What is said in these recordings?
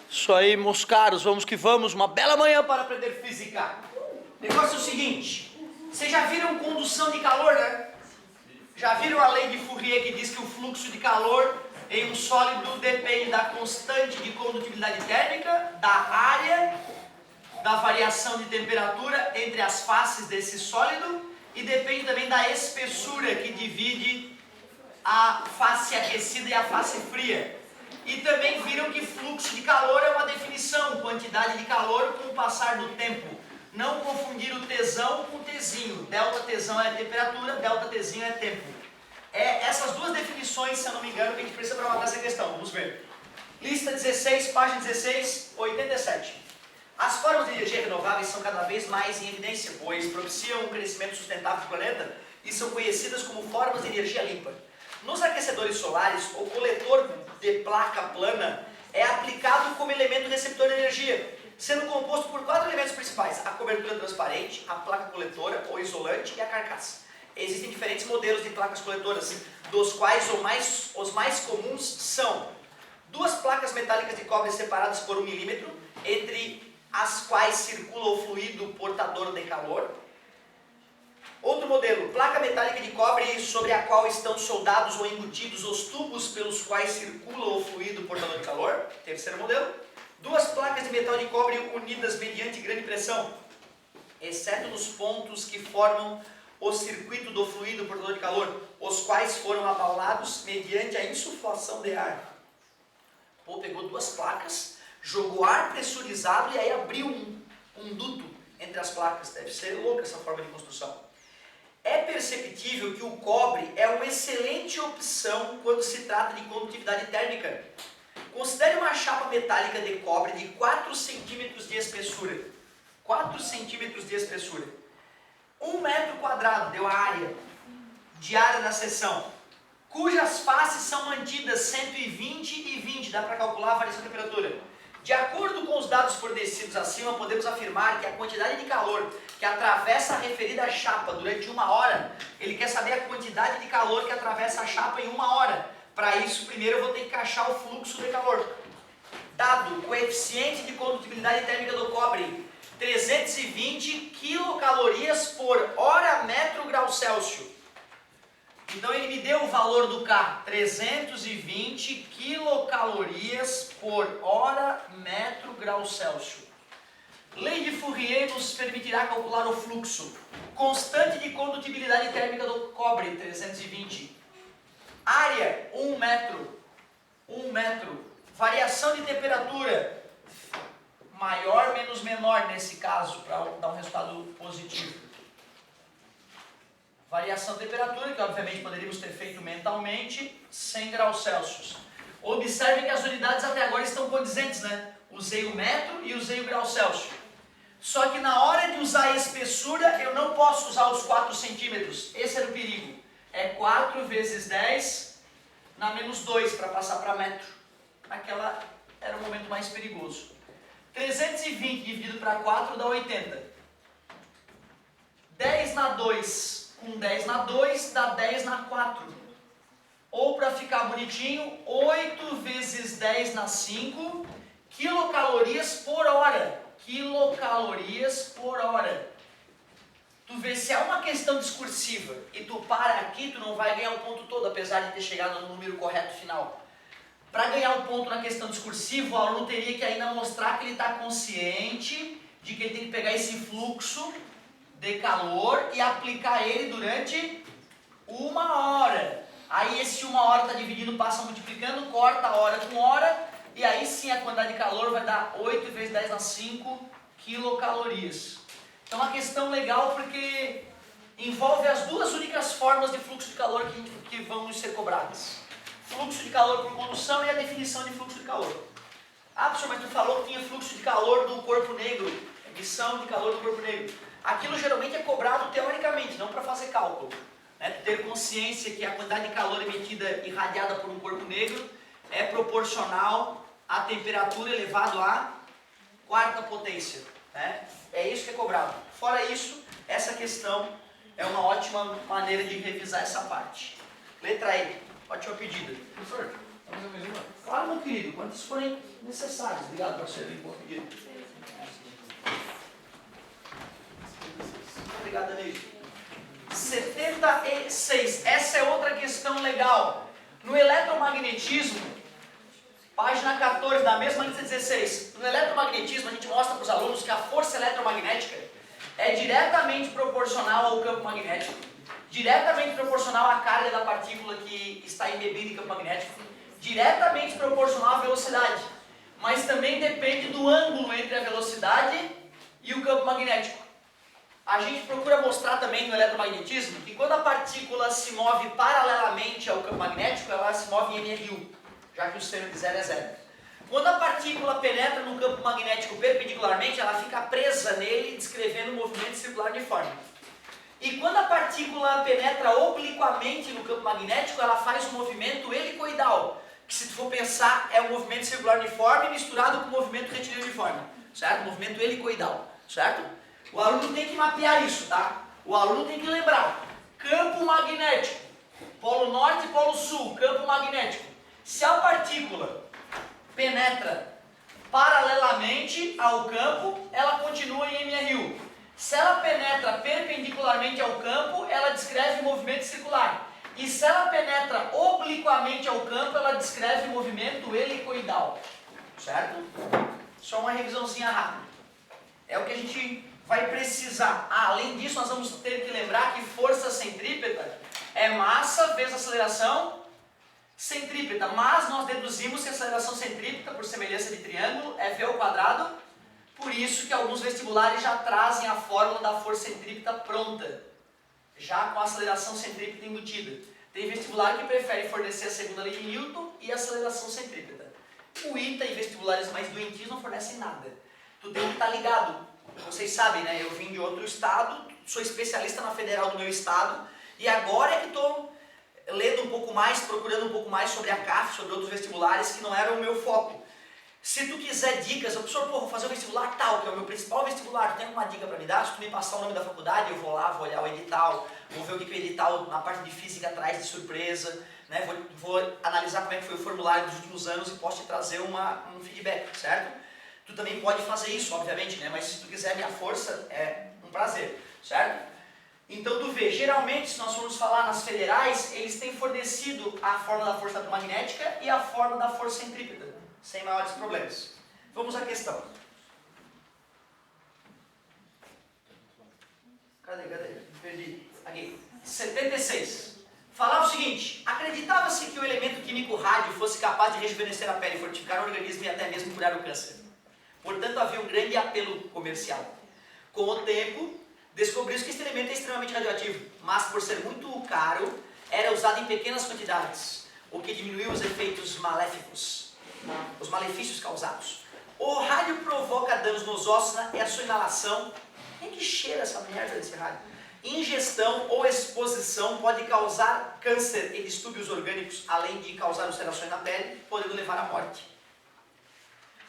Isso aí, meus caros, vamos que vamos, uma bela manhã para aprender física. O negócio é o seguinte, vocês já viram condução de calor, né? Já viram a lei de Fourier que diz que o fluxo de calor em um sólido depende da constante de condutibilidade térmica, da área, da variação de temperatura entre as faces desse sólido e depende também da espessura que divide a face aquecida e a face fria. E também viram que fluxo de calor é uma definição, quantidade de calor com o passar do tempo. Não confundir o Tsão com o Tzinho. Delta Tsão é temperatura, delta Tzinho é tempo. É essas duas definições, se eu não me engano, que a gente precisa para matar essa questão. Vamos ver. Lista 16, página 16, 87. As formas de energia renováveis são cada vez mais em evidência, pois propiciam um crescimento sustentável do planeta e são conhecidas como formas de energia limpa. Nos aquecedores solares, o coletor de placa plana é aplicado como elemento receptor de energia, sendo composto por 4 elementos principais: a cobertura transparente, a placa coletora, o isolante e a carcaça. Existem diferentes modelos de placas coletoras, dos quais os mais comuns são 2 placas metálicas de cobre separadas por 1 milímetro, entre as quais circula o fluido portador de calor. Outro modelo, placa metálica de cobre sobre a qual estão soldados ou embutidos os tubos pelos quais circula o fluido portador de calor. Terceiro modelo, 2 placas de metal de cobre unidas mediante grande pressão, exceto nos pontos que formam o circuito do fluido portador de calor, os quais foram abaulados mediante a insuflação de ar. Pô, pegou 2 placas, jogou ar pressurizado e aí abriu um duto entre as placas. Deve ser louca essa forma de construção. É perceptível que o cobre é uma excelente opção quando se trata de condutividade térmica. Considere uma chapa metálica de cobre de 4 centímetros de espessura. 4 centímetros de espessura. 1 metro quadrado deu a área de área da seção, cujas faces são mantidas 120 e 20, dá para calcular a variação de temperatura. De acordo com os dados fornecidos acima, podemos afirmar que a quantidade de calor que atravessa a referida chapa durante 1 hora, ele quer saber a quantidade de calor que atravessa a chapa em 1 hora. Para isso, primeiro eu vou ter que achar o fluxo de calor. Dado o coeficiente de condutibilidade térmica do cobre, 320 quilocalorias por hora metro grau Celsius. Então ele me deu o valor do K, 320 quilocalorias por hora metro grau Celsius. Lei de Fourier nos permitirá calcular o fluxo. Constante de condutibilidade térmica do cobre, 320. Área, 1 metro. 1 metro. Variação de temperatura, maior menos menor nesse caso, para dar um resultado positivo. Variação de temperatura, que obviamente poderíamos ter feito mentalmente, 100 graus Celsius. Observem que as unidades até agora estão condizentes, né? Usei o metro e usei o grau Celsius. Só que na hora de usar a espessura, eu não posso usar os 4 centímetros. Esse era o perigo. É 4 vezes 10 na menos 2 para passar para metro. Aquela era o momento mais perigoso. 320 dividido para 4 dá 80. 10 na 2 com 10 na 2 dá 10 na 4. Ou para ficar bonitinho, 8 vezes 10 na 5 quilocalorias por hora. Quilocalorias por hora. Tu vê, se é uma questão discursiva e tu para aqui, tu não vai ganhar o ponto todo, apesar de ter chegado no número correto final. Para ganhar o ponto na questão discursiva, o aluno teria que ainda mostrar que ele está consciente de que ele tem que pegar esse fluxo de calor e aplicar ele durante 1 hora. Aí esse 1 hora está dividindo, passa multiplicando, corta hora com hora, e aí sim a quantidade de calor vai dar 8 vezes 10 na 5 quilocalorias. Então é uma questão legal porque envolve as 2 únicas formas de fluxo de calor que vão ser cobradas. Fluxo de calor por condução e a definição de fluxo de calor. Ah, professor, mas tu falou que tinha fluxo de calor do corpo negro, emissão de calor do corpo negro. Aquilo geralmente é cobrado teoricamente, não para fazer cálculo. Né? Ter consciência que a quantidade de calor emitida irradiada por um corpo negro é proporcional à temperatura elevado à 4ª potência. Né? É isso que é cobrado. Fora isso, essa questão é uma ótima maneira de revisar essa parte. Letra E, ótima pedida. Professor, Vamos fazer mais uma? Claro, meu querido, quantas forem necessárias. Obrigado, parceiro. Bom pedido. Obrigado, amigo. 76. Essa é outra questão legal. No eletromagnetismo, página 14 da mesma lista 16. No eletromagnetismo, a gente mostra para os alunos que a força eletromagnética é diretamente proporcional ao campo magnético, diretamente proporcional à carga da partícula que está embebida em campo magnético, diretamente proporcional à velocidade, mas também depende do ângulo entre a velocidade e o campo magnético. A gente procura mostrar também no eletromagnetismo que quando a partícula se move paralelamente ao campo magnético, ela se move em MRU, já que o seno de zero é zero. Quando a partícula penetra no campo magnético perpendicularmente, ela fica presa nele, descrevendo um movimento circular uniforme. E quando a partícula penetra obliquamente no campo magnético, ela faz um movimento helicoidal, que se tu for pensar é um movimento circular uniforme misturado com um movimento retilíneo uniforme, certo? Movimento helicoidal, certo? O aluno tem que mapear isso, tá? O aluno tem que lembrar, campo magnético, polo norte e polo sul, campo magnético. Se a partícula penetra paralelamente ao campo, ela continua em MRU. Se ela penetra perpendicularmente ao campo, ela descreve movimento circular. E se ela penetra obliquamente ao campo, ela descreve movimento helicoidal. Certo? Só uma revisãozinha rápida. É o que a gente vai precisar. Além disso, nós vamos ter que lembrar que força centrípeta é massa vezes aceleração centrípeta, mas nós deduzimos que a aceleração centrípeta, por semelhança de triângulo, é v ao quadrado, por isso que alguns vestibulares já trazem a fórmula da força centrípeta pronta, já com a aceleração centrípeta embutida. Tem vestibular que prefere fornecer a segunda lei de Newton e a aceleração centrípeta. O ITA e vestibulares mais doentios não fornecem nada. Tu tem que estar ligado. Vocês sabem, né? Eu vim de outro estado, sou especialista na federal do meu estado, e agora é que estou lendo um pouco mais, procurando um pouco mais sobre a CAF, sobre outros vestibulares que não eram o meu foco. Se tu quiser dicas, professor, vou fazer o vestibular tal, que é o meu principal vestibular, tu tem alguma dica para me dar? Se tu me passar o nome da faculdade, eu vou lá, vou olhar o edital, vou ver o que o edital na parte de física traz de surpresa, né? Vou analisar como é que foi o formulário dos últimos anos e posso te trazer um feedback, certo? Tu também pode fazer isso, obviamente, né? Mas se tu quiser minha força, é um prazer, certo? Então tu vê, geralmente, se nós formos falar nas federais, eles têm fornecido a fórmula da força magnética e a fórmula da força centrípeta, sem maiores problemas. Vamos à questão. Cadê? Perdi. Aqui. 76. Falava o seguinte: acreditava-se que o elemento químico rádio fosse capaz de rejuvenescer a pele, fortificar o organismo e até mesmo curar o câncer. Portanto, havia um grande apelo comercial. Com o tempo, descobriu-se que este elemento é extremamente radioativo, mas por ser muito caro, era usado em pequenas quantidades, o que diminuiu os efeitos maléficos, os malefícios causados. O rádio provoca danos nos ossos e a sua inalação. Quem que cheira essa merda desse rádio? Ingestão ou exposição pode causar câncer e distúrbios orgânicos, além de causar ulcerações na pele, podendo levar à morte.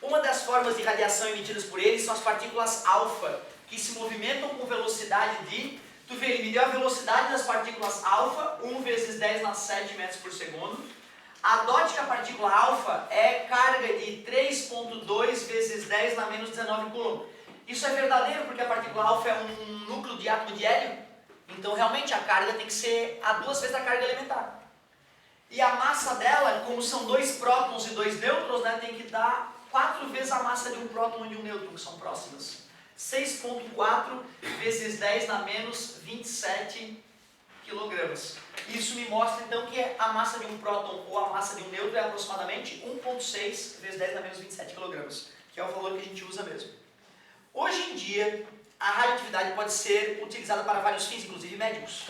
Uma das formas de radiação emitidas por eles são as partículas alfa, que se movimentam com velocidade de... Tu vê, ele me deu a velocidade das partículas alfa, 1 vezes 10 na 7 metros por segundo. A dótica partícula alfa é carga de 3,2 vezes 10 na menos 19 coulomb. Isso é verdadeiro porque a partícula alfa é um núcleo de átomo de hélio. Então, realmente, a carga tem que ser a 2 vezes a carga elementar. E a massa dela, como são 2 prótons e 2 nêutrons, né, tem que dar 4 vezes a massa de um próton e de um nêutron, que são próximas. 6,4 vezes 10 na menos 27 quilogramas. Isso me mostra então que a massa de um próton ou a massa de um nêutron é aproximadamente 1,6 vezes 10 na menos 27 quilogramas, que é o valor que a gente usa mesmo. Hoje em dia, a radioatividade pode ser utilizada para vários fins, inclusive médicos.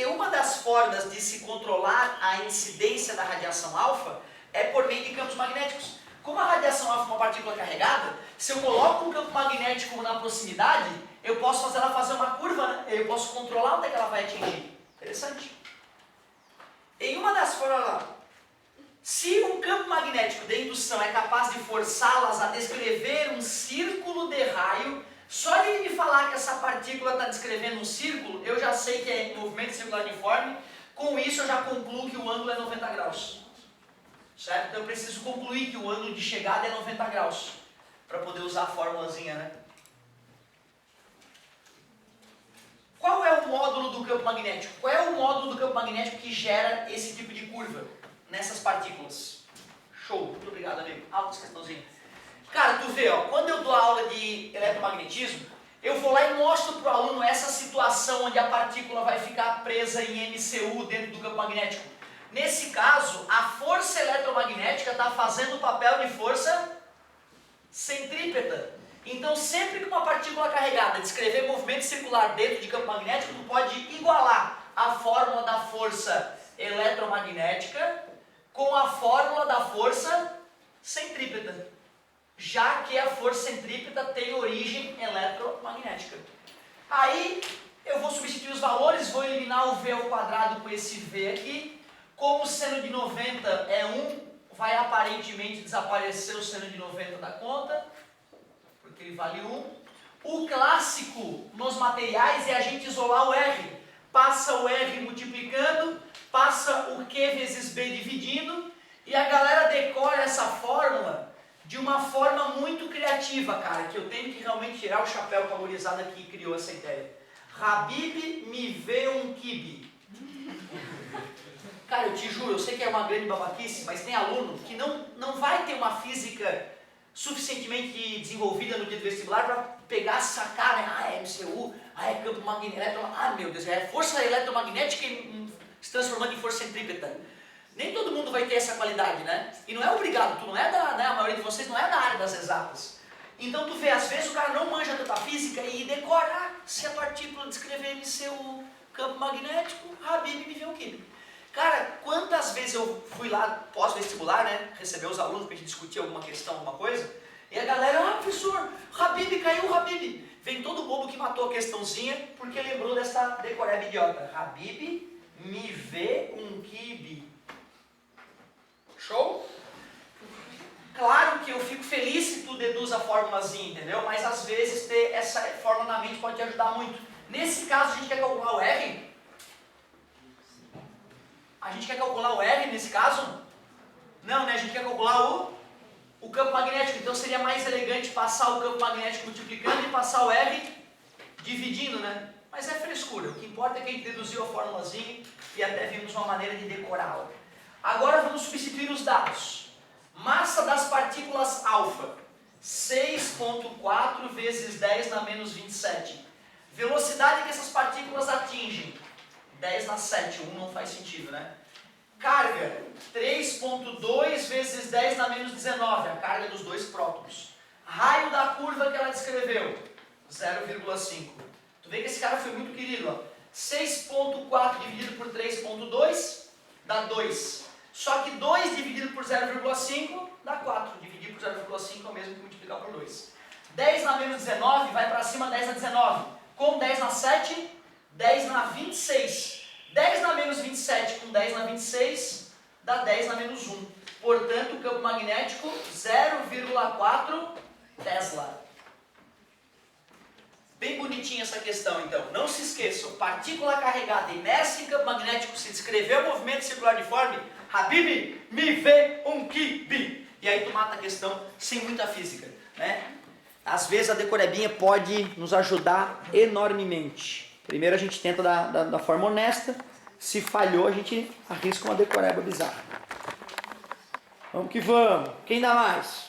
Uma das formas de se controlar a incidência da radiação alfa é por meio de campos magnéticos. Como a radiação alfa é uma partícula carregada, se eu coloco um campo magnético na proximidade, eu posso fazer ela fazer uma curva, né? Eu posso controlar onde é que ela vai atingir. Interessante. Em uma das formas, se um campo magnético de indução é capaz de forçá-las a descrever um círculo de raio, só de ele me falar que essa partícula está descrevendo um círculo, eu já sei que é movimento circular uniforme. Com isso eu já concluo que o ângulo é 90 graus. certo? Então eu preciso concluir que o ângulo de chegada é 90 graus, para poder usar a formulazinha, né? Qual é o módulo do campo magnético? Qual é o módulo do campo magnético que gera esse tipo de curva nessas partículas? Show, muito obrigado, amigo. Altas questãozinha. Cara, tu vê, ó, quando eu dou aula de eletromagnetismo, eu vou lá e mostro para o aluno essa situação onde a partícula vai ficar presa em MCU dentro do campo magnético. Nesse caso, a força eletromagnética está fazendo o papel de força centrípeta. Então, sempre que uma partícula carregada descrever movimento circular dentro de campo magnético, tu pode igualar a fórmula da força eletromagnética com a fórmula da força centrípeta, já que a força centrípeta tem origem eletromagnética. Aí, eu vou substituir os valores, vou eliminar o V ao quadrado com esse V aqui. Como o seno de 90 é 1, vai aparentemente desaparecer o seno de 90 da conta, porque ele vale 1. O clássico nos materiais é a gente isolar o R. Passa o R multiplicando, passa o Q vezes B dividindo, e a galera decora essa fórmula de uma forma muito criativa, cara, que eu tenho que realmente tirar o chapéu para a gurizada que criou essa ideia. Habib me vê um kibe. Cara, eu te juro, eu sei que é uma grande babaquice, mas tem aluno que não vai ter uma física suficientemente desenvolvida no dia do vestibular para pegar, sacar, né? Ah, é MCU, ah, é campo magnético, ah, meu Deus, é força eletromagnética se transformando em força centrípeta. Nem todo mundo vai ter essa qualidade, né? E não é obrigado, tu não é da, né? A maioria de vocês não é da área das exatas. Então tu vê, às vezes o cara não manja tanta física e decora, se a partícula descrever MCU, campo magnético, Habib me vê o quê? Cara, quantas vezes eu fui lá pós-vestibular, né, receber os alunos para a gente discutir alguma questão, alguma coisa, e a galera, ah, professor, Habib caiu, Habib. Vem todo bobo que matou a questãozinha porque lembrou dessa decoreba idiota. Habib me vê um kibe. Show? Claro que eu fico feliz se tu deduz a formulazinha, entendeu? Mas às vezes ter essa fórmula na mente pode te ajudar muito. Nesse caso, a gente quer calcular o R? A gente quer calcular o R nesse caso? Não, né? A gente quer calcular o campo magnético. Então seria mais elegante passar o campo magnético multiplicando e passar o R dividindo, né? Mas é frescura. O que importa é que a gente deduziu a formulazinha e até vimos uma maneira de decorá-la. Agora vamos substituir os dados. Massa das partículas alfa, 6,4 vezes 10 na menos 27. Velocidade que essas partículas atingem, 10 na 7, 1 não faz sentido, né? Carga, 3,2 vezes 10 na menos 19, a carga dos dois prótons. Raio da curva que ela descreveu, 0,5. Tu vê que esse cara foi muito querido, ó. 6,4 dividido por 3,2 dá 2. Só que 2 dividido por 0,5 dá 4. Dividir por 0,5 é o mesmo que multiplicar por 2. 10 na menos 19 vai para cima 10 na 19. Com 10 na 7, 10 na 26. 10 na menos 27 com 10 na 26 dá 10 na menos 1. Portanto, o campo magnético 0,4 Tesla. Bem bonitinha essa questão, então. Não se esqueçam, partícula carregada imersa em campo magnético, se descrever o movimento circular uniforme, Habib me vê um kibe. E aí tu mata a questão sem muita física, né? Às vezes a decorebinha pode nos ajudar enormemente. Primeiro a gente tenta da forma honesta, se falhou a gente arrisca uma decoreba bizarra. Vamos que vamos. Quem dá mais?